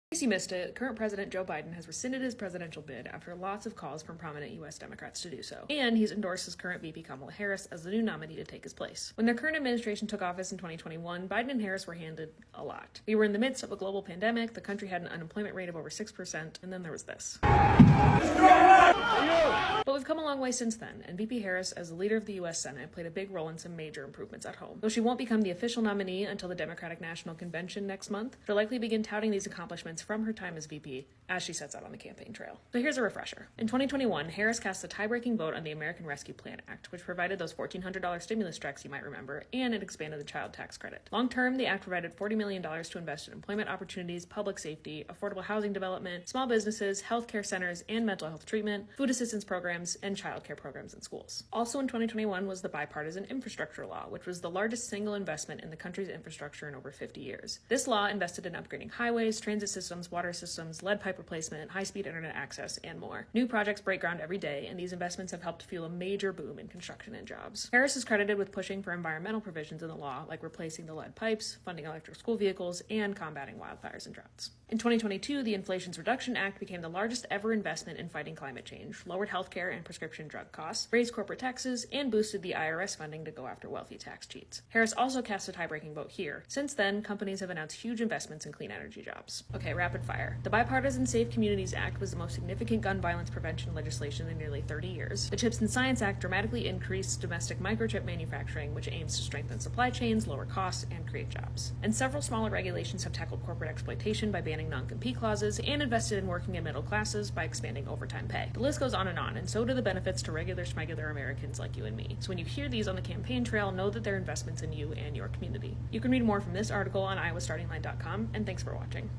In case you missed it, current President Joe Biden has rescinded his presidential bid after lots of calls from prominent U.S. Democrats to do so, and he's endorsed his current VP Kamala Harris as the new nominee to take his place. When their current administration took office in 2021, Biden and Harris were handed a lot. We were in the midst of a global pandemic, the country had an unemployment rate of over 6%, and then there was this. But we've come a long way since then, and VP Harris, as the leader of the U.S. Senate, played a big role in some major improvements at home. Though she won't become the official nominee until the Democratic National Convention next month, she'll likely begin touting these accomplishments from her time as VP as she sets out on the campaign trail. So here's a refresher. In 2021, Harris cast a tie-breaking vote on the American Rescue Plan Act, which provided those $1,400 stimulus checks you might remember, and it expanded the child tax credit. Long-term, the act provided $40 million to invest in employment opportunities, public safety, affordable housing development, small businesses, healthcare centers, and mental health treatment, food assistance programs, and childcare programs in schools. Also in 2021 was the bipartisan infrastructure law, which was the largest single investment in the country's infrastructure in over 50 years. This law invested in upgrading highways, transit systems, water systems, lead pipe replacement, high-speed internet access, and more. New projects break ground every day, and these investments have helped fuel a major boom in construction and jobs. Harris is credited with pushing for environmental provisions in the law, like replacing the lead pipes, funding electric school vehicles, and combating wildfires and droughts. In 2022, the Inflation Reduction Act became the largest ever investment in fighting climate change, lowered healthcare and prescription drug costs, raised corporate taxes, and boosted the IRS funding to go after wealthy tax cheats. Harris also cast a tie-breaking vote here. Since then, companies have announced huge investments in clean energy jobs. Okay, rapid fire. The Bipartisan Safe Communities Act was the most significant gun violence prevention legislation in nearly 30 years. The CHIPS and Science Act dramatically increased domestic microchip manufacturing, which aims to strengthen supply chains, lower costs, and create jobs. And several smaller regulations have tackled corporate exploitation by banning non-compete clauses and invested in working and middle classes by expanding overtime pay. The list goes on, and so do the benefits to regular schmegular Americans like you and me. So when you hear these on the campaign trail, know that they're investments in you and your community. You can read more from this article on iowastartingline.com, and thanks for watching.